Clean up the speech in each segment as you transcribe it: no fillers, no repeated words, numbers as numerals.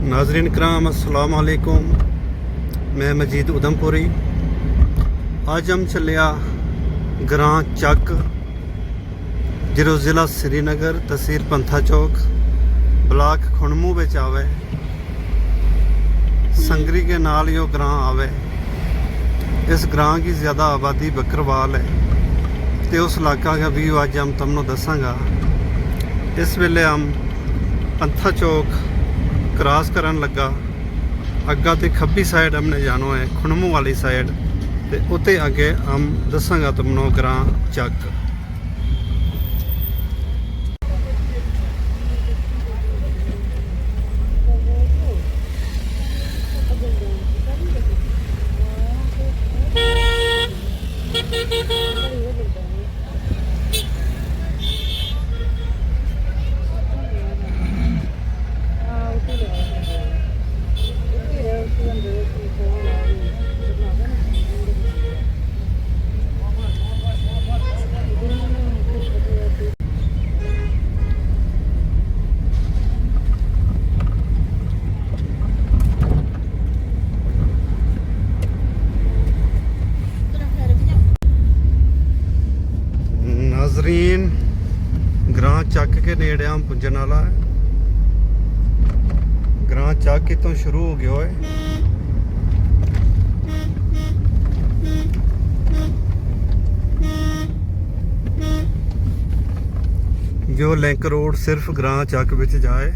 नाजरीन कराम अस्सलाम वालेकुम। मैं मजीद उधमपुरी। आज हम चलिया ग्रां चक जो ज़िला श्रीनगर तहसील पंथा चौक ब्लाक खुणमू में आवे। संगरी के नाल यो ग्रां आवे। इस ग्रां की ज़्यादा आबादी बकरवाल है तो उस इलाका का व्यू आज हम तुमको दसांगा। इस वेले हम पंथा चौक क्रॉस करन लगा। अग्गा तो खब्बी साइड हमने जाना है खुणमू वाली साइड, तो उत्ते अगे हम दसांगा तुमको ग्रां चक। नाजरीन ग्रां चक के नेड़े हम पुजन वाला है। ग्रां चक इतों शुरू हो गया है। जो लिंक रोड सिर्फ ग्रां चक विच जाए।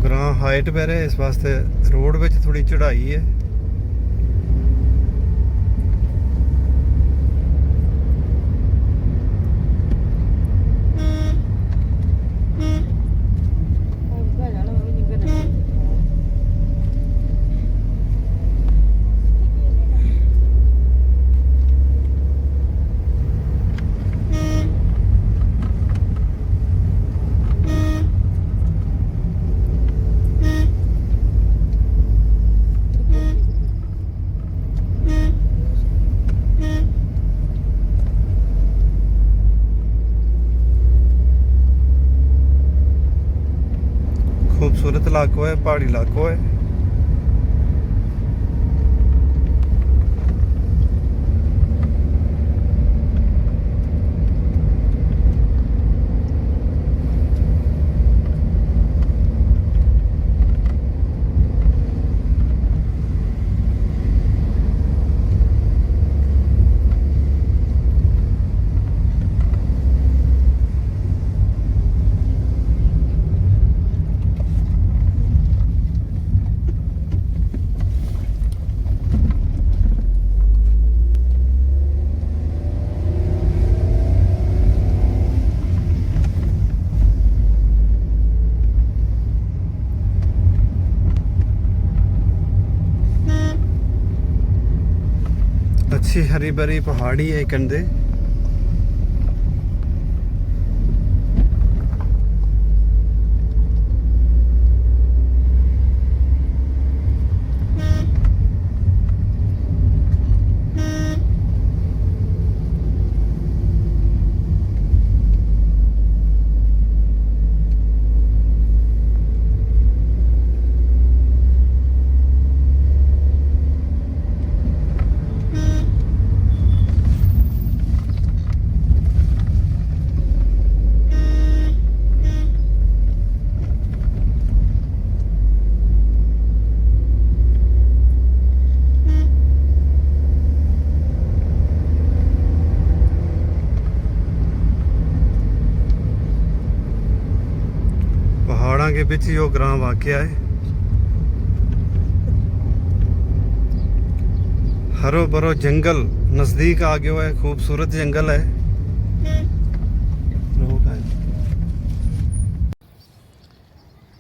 ग्रां हाइट पे रहे, इस वास्ते रोड में थोड़ी चढ़ाई है। खूबसूरत इलाको है, पहाड़ी इलाको है। अच्छी हरी भरी पहाड़ी है कंधे। पहाड़ा के बीच यो ग्रां वाक़या है। हरो भरो जंगल नजदीक आ गयो है, खूबसूरत जंगल है।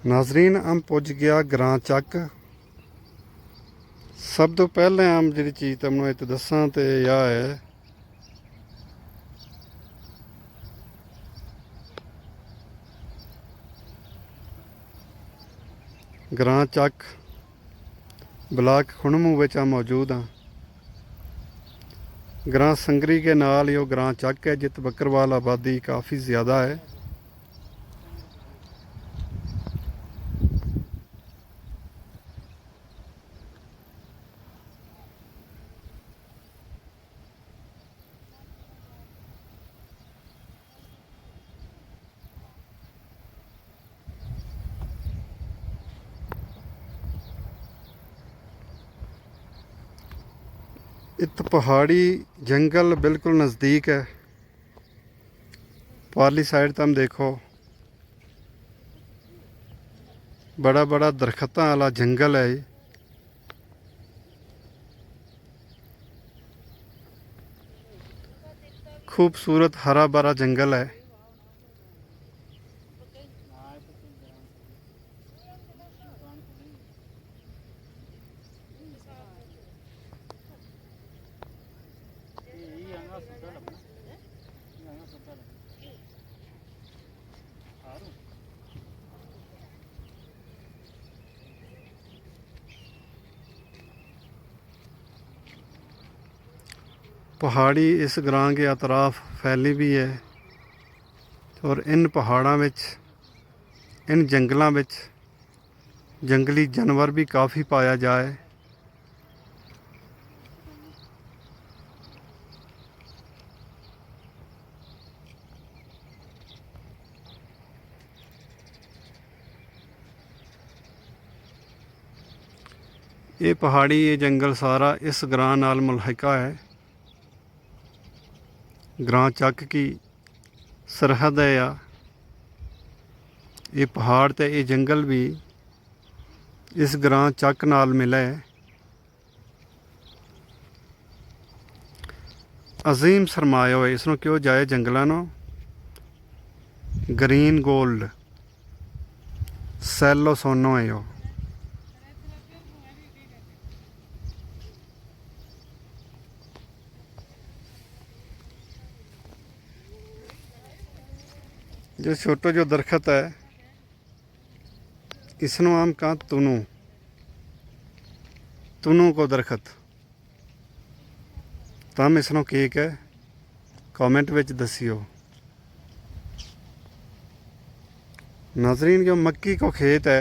नाजरीन हम पुज गया ग्रां ਚੱਕ। सब तो पहले हम जी चीज़ तुमने इतने दसा तो यह है ग्रां ਚੱਕ ब्लाक खुणमू विच मौजूद हाँ। ग्रां संगरी के नाल ही ग्रां ਚੱਕ है जित बकरवाल आबादी काफ़ी ज़्यादा है। इत पहाड़ी जंगल बिल्कुल नज़दीक है। पारली साइड तुम देखो बड़ा बड़ा दरख्तां वाला जंगल है। खूबसूरत हरा भरा जंगल है। पहाड़ी इस ग्रां के अतराफ फैली भी है और इन पहाड़ों में इन जंगलों में जंगली जानवर भी काफ़ी पाया जाए। ये पहाड़ी ये जंगल सारा इस ग्रां नाल मुल्हिका है। ग्रां ਚੱਕ की सरहद है या ये पहाड़ ते ये जंगल भी इस ग्रां ਚੱਕ नाल मिला है। अजीम सरमाया हो इसनों क्यों जाए जंगलों नो। ग्रीन गोल्ड सैलो सोनो है यो। जो छोटो जो दरखत है इसनों हम कहाँ तुनू तुनू को दरखत तम इसनों केक है कमेंट विच दसियो। नाजरीन जो मक्की को खेत है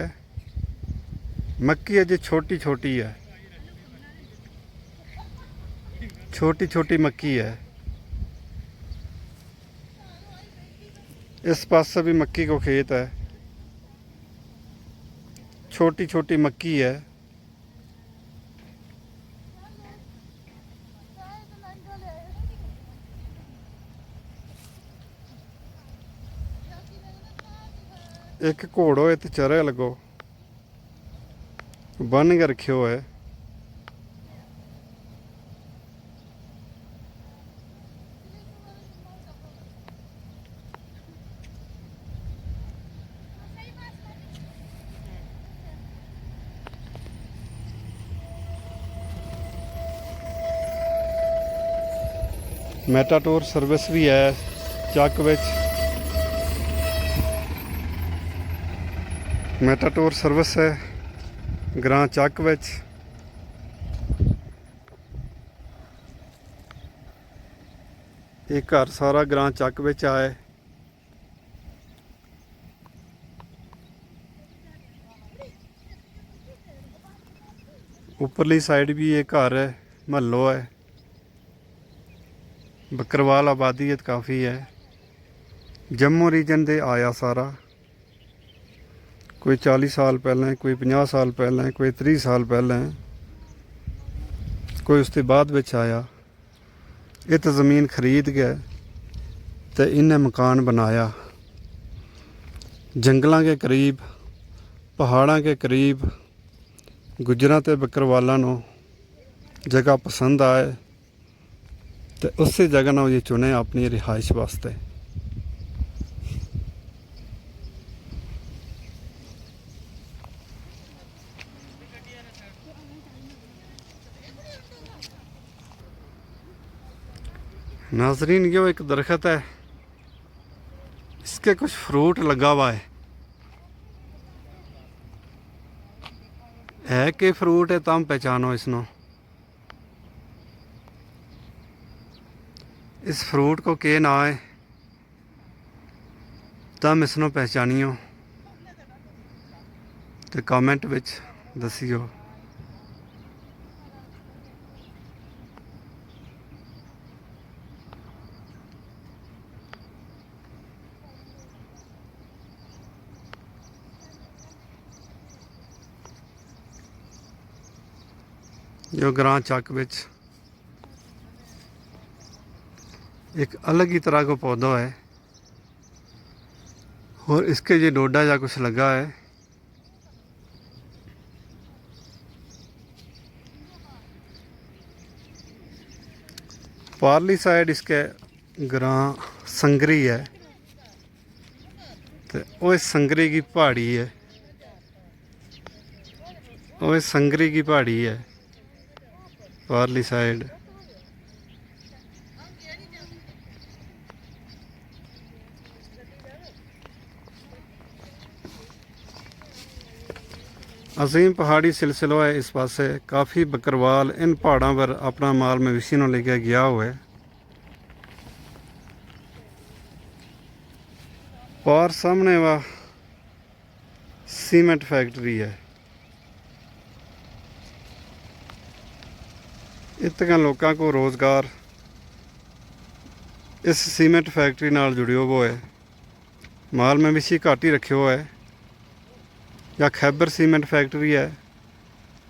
मक्की अजे छोटी छोटी है छोटी छोटी मक्की है। इस पास भी मक्की को खेत है छोटी छोटी मक्की है। एक घोड़ो इत चरे लगो बन के रखियो है। मैटाटोर सर्विस भी है ਚੱਕ विच। मैटाटोर सर्विस है ग्रां ਚੱਕ विच। ये घर सारा ग्रां ਚੱਕ विच आए। उपरली साइड भी ये घर है महलो है। बकरवाल आबादी काफ़ी है। जम्मू रीजन दे आया सारा कोई 40 साल पहले कोई 50 साल पहले कोई 30 साल पहले कोई उसके बाद विच आया। ये तो ज़मीन खरीद गए तो इन्हें मकान बनाया जंगलों के करीब पहाड़ों के करीब। गुजरां ते बकरवालों को जगह पसंद आए तो उस जगह ना ये चुने अपनी रिहाइश वास्ते। नाजरीन ये एक दरख्त है, इसके कुछ फ्रूट लगा हुआ है कि फ्रूट है तम पहचानो इसनो। इस फ्रूट को के ना है तम इसनो पहचानियो तो कमेंट विच दसियो। जो ग्रां चक विच एक अलग ही तरह का पौधा है और इसके ये डोडा या कुछ लगा है। पारली साइड इसके ग्रां संगरी है तो वो संगरी की पहाड़ी है, वो संगरी की पहाड़ी है पारली साइड। अजीम पहाड़ी सिलसिला है इस पासे, काफ़ी बकरवाल इन पहाड़ों पर अपना माल मवेशी ने लेके गया हुआ है। पार सामने वह सीमेंट फैक्ट्री है, इतना लोगों को रोज़गार इस सीमेंट फैक्ट्री नाल जुड़ियो हुआ है। माल मवेशी घट ही रखे हुआ है या खैबर सीमेंट फैक्ट्री है,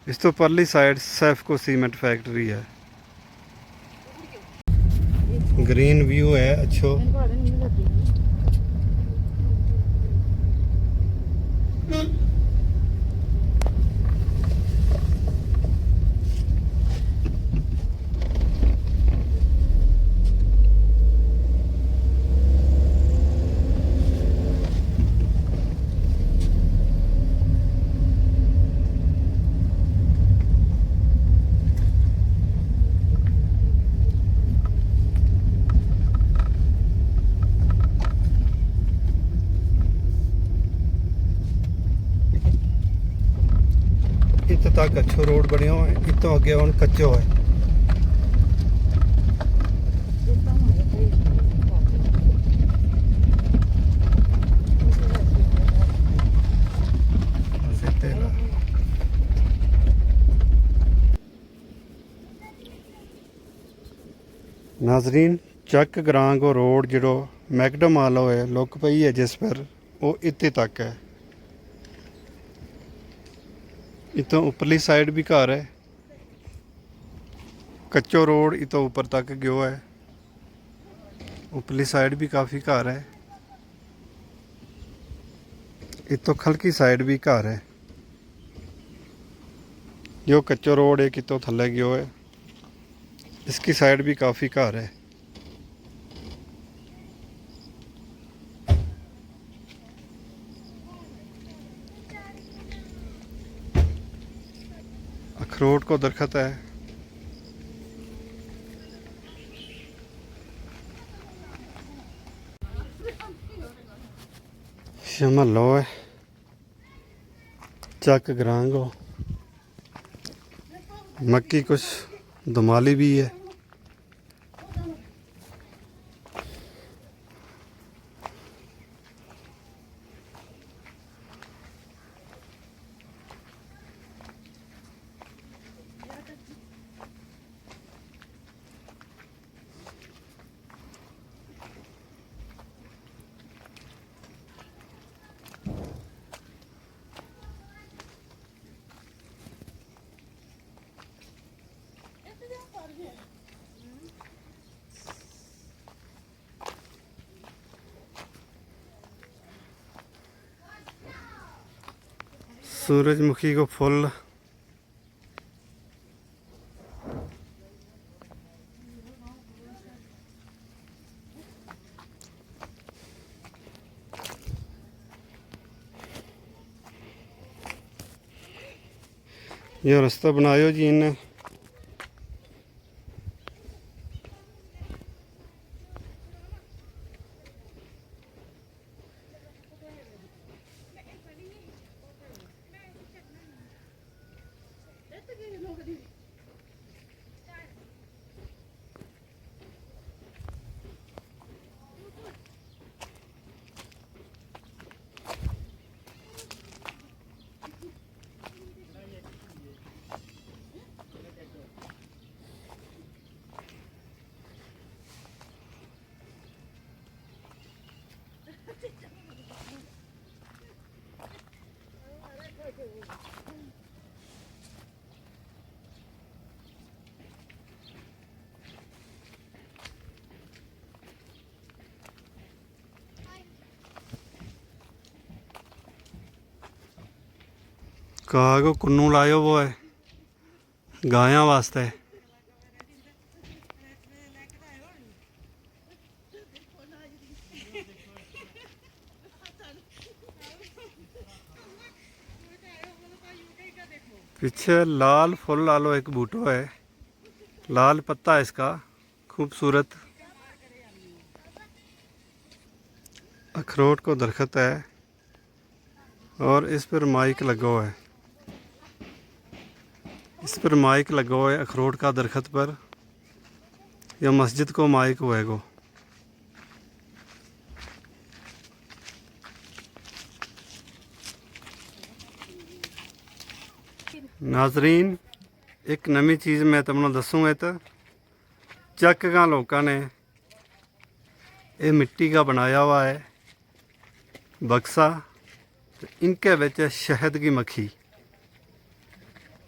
इस तो परली साइड सैफको सीमेंट फैक्ट्री है। ग्रीन व्यू है अच्छो। इतों तक अच्छो रोड बनया हुआ है, इतों अगे हम कच्चो है। नाजरीन चक ग्रां को रोड जो मैकडम आलो है लुक पई है जिस पर वो इतने तक है। इतों उपरली साइड भी घर है, कच्चो रोड इतों ऊपर तक गयो है। उपरली साइड भी काफ़ी घर है, इतों खलकी साइड भी घर है। जो कच्चो रोड है कितों थले गयो है, इसकी साइड भी काफ़ी घर है। अखरोट को दरख्त है, महलो है चक ग्रांगो। मक्की कुछ दमाली भी है। सूरजमुखी को फूल ये रास्ता बनायो जी इन्हें। कहा को कुन्नू लायो वो है गायां वास्ते। पीछे लाल फुल आलो एक बूटो है, लाल पत्ता है इसका, खूबसूरत अखरोट को दरख्त है और इस पर माइक लगा हुआ है। इस पर माइक लगा हुआ है अखरोट का दरख्त पर, या मस्जिद को माइक हुआ गो। नाजरीन एक नवी चीज़ मैं तुमने दसूँगा। तो चक का लोगों ने ये मिट्टी का बनाया हुआ है बक्सा, तो इनके विच शहद की मक्खी,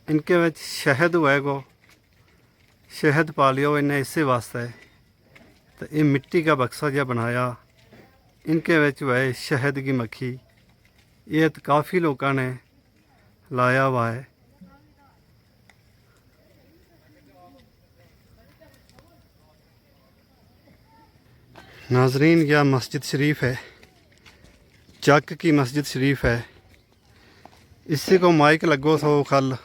इनके विच शहद हुआ गो, शहद पा लियो इन्हें इसी वास्ते। तो ये मिट्टी का बक्सा जो बनाया, इनके विच हुआ है शहद की मक्खी। ये तो काफ़ी लोगों ने लाया हुआ है। नाजरीन यह मस्जिद शरीफ है, चक की मस्जिद शरीफ है। इसी को माइक लगो सो कल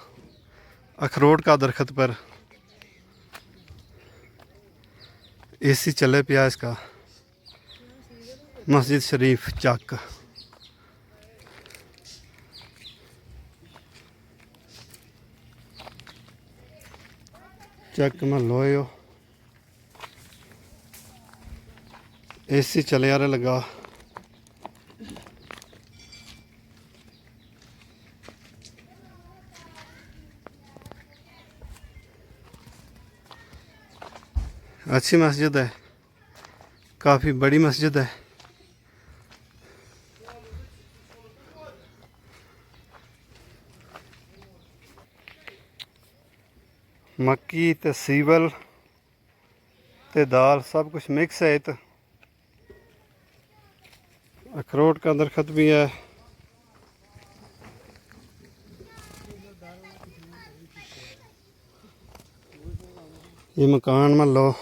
अखरोट का दरख्त पर एसी चले पिया इसका। मस्जिद शरीफ चक। चक में लोयो एसी चले यार लगा। अच्छी मस्जिद है, काफ़ी बड़ी मस्जिद है। मक्की ते सीवल ते दाल सब कुछ मिक्स है। तो अखरोट का दरख्त भी है। ये मकान मान लो,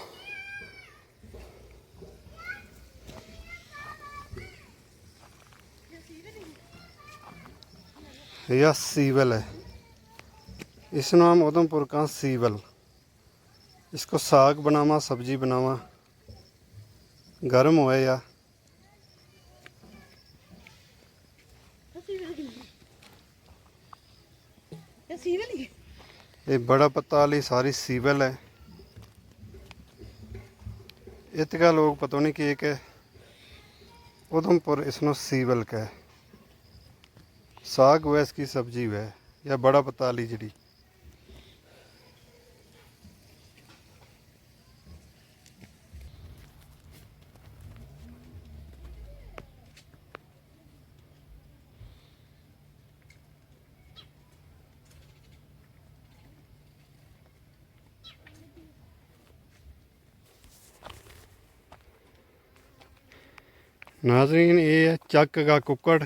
यह सीवल है। इस नाम उधमपुर का सीवल। इसको साग बनावा, सब्जी बनावा, गर्म हुआ या ये बड़ा पत्ता वाली सारी सीवल है। इतका लोग पता नहीं कि के उधमपुर इसनो सीवल का है। साग हुआ इसकी सब्जी हुआ या बड़ा पत्ता वाली जड़ी। नाज़रीन ये है चक का कुक्कड़।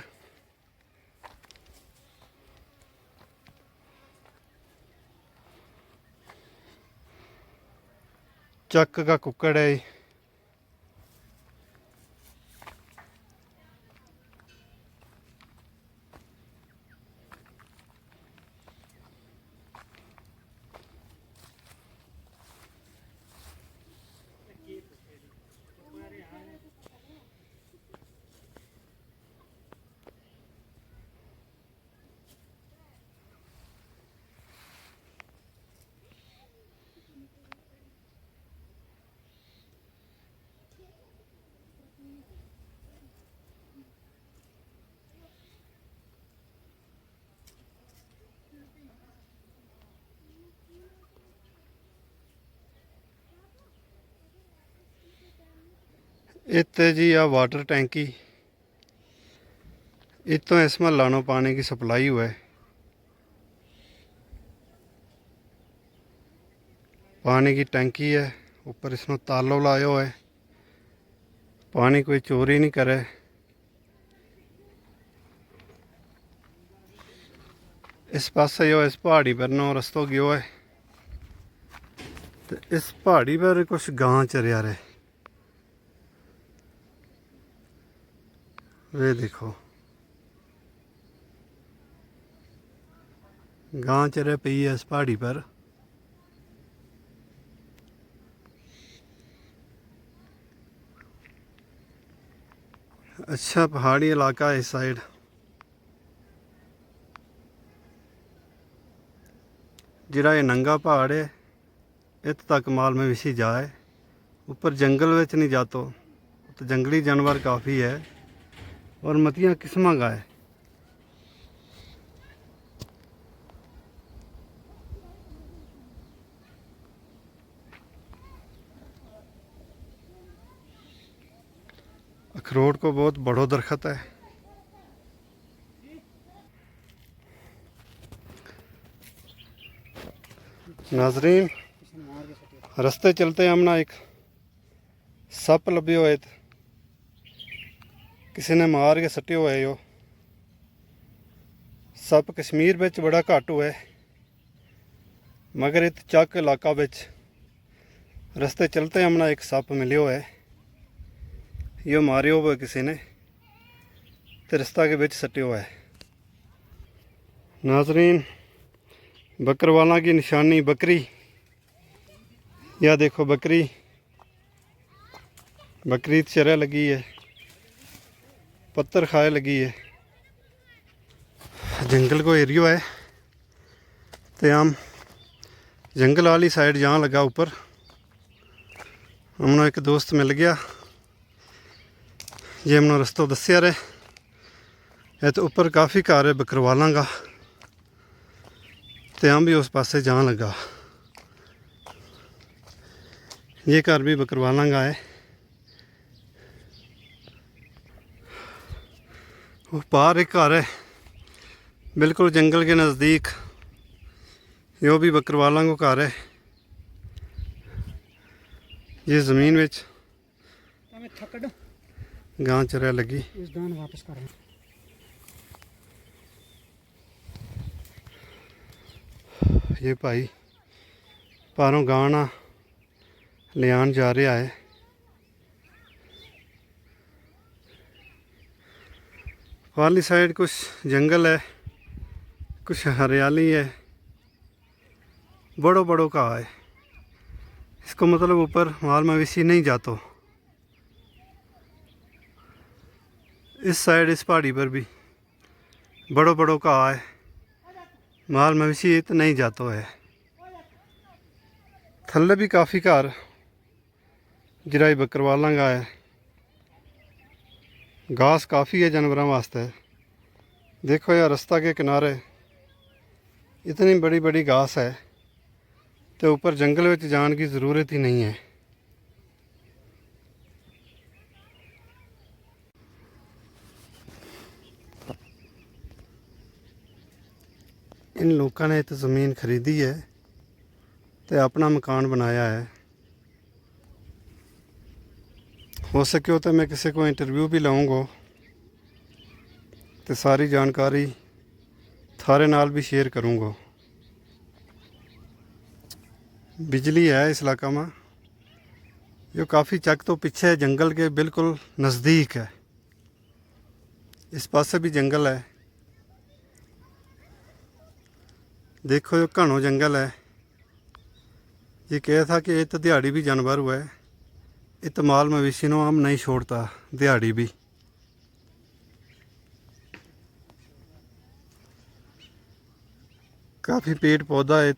चक का कुक्कड़ है। इतने जी आ वाटर टैंकी, इतों इस महल्ला नो पानी की सप्लाई हुआ है। पानी की टंकी है, ऊपर इसमें तालो लाया हुआ है, पानी कोई चोरी नहीं करे। इस पासे जो इस पहाड़ी पर नो रस्तो गयो है, तो इस पहाड़ी पर कुछ गां चरिया रहे। वे देखो गां चरे पई है इस पहाड़ी पर। अच्छा पहाड़ी इलाका है इस साइड। जिहड़ा ये नंगा पहाड़ है इत तक माल मवेशी जाए, ऊपर जंगल विच नहीं जातो, तो जंगली जानवर काफ़ी है और मतियां किस्मां का है। अखरोट को बहुत बड़ो दरख्त है। नाजरीन रस्ते चलते हमने एक सप लभ्यो हुए, किसी ने मार के सट्टे हुए। यो सप कश्मीर विच बड़ा घट हुआ है, मगर इत चक इलाका विच रस्ते चलते हमने एक सप मिलियो है। यो मारियो हुआ किसी ने ते रस्ता के विच सट्टियो हुआ है। नाजरीन बकरवाला की निशानी बकरी, या देखो बकरी बकरी चरे लगी है, पत्थर खाए लगी है। जंगल को एरियो है, तो हम जंगल वाली साइड जहाँ लगा ऊपर। हमने एक दोस्त मिल गया जे हमने रस्तो दसिया रहे। ये तो ऊपर काफ़ी घर है बकरवालों का, तो हम भी उस पासे जान लगा। ये घर भी बकरवालों का है। वो बाहर एक घर है बिल्कुल जंगल के नज़दीक, यो भी बकरवालों को घर है। ये ज़मीन विच गां चरिया लगी। वापस कर ये भाई पारों गाना ले आन जा रहा है। वाली साइड कुछ जंगल है, कुछ हरियाली है, बड़ो बड़ो का है। इसको मतलब ऊपर माल मवेशी नहीं जातो। इस साइड इस पहाड़ी पर भी बड़ो बड़ो का है, माल मवेशी इत नहीं जातो है। थल्ले भी काफ़ी घर जिराई बकरवालों का है। घास काफ़ी है जानवरों वास्ते। देखो यार रास्ता के किनारे इतनी बड़ी बड़ी घास है, तो ऊपर जंगल में जाने की ज़रूरत ही नहीं है। इन लोगों ने तो ज़मीन खरीदी है तो अपना मकान बनाया है। हो सके तो मैं किसी को इंटरव्यू भी लाऊंगा, तो सारी जानकारी थारे नाल भी शेयर करूंगा। बिजली है इस इलाका में, जो काफ़ी चक तो पीछे है, जंगल के बिल्कुल नज़दीक है। इस पासे भी जंगल है, देखो जो घनो जंगल है। ये कहा था कि इत दिहाड़ी भी जानवर हुआ है, इत माल मवेशी नो हम नहीं छोड़ता दिहाड़ी भी। काफ़ी पेड़ पौधा है।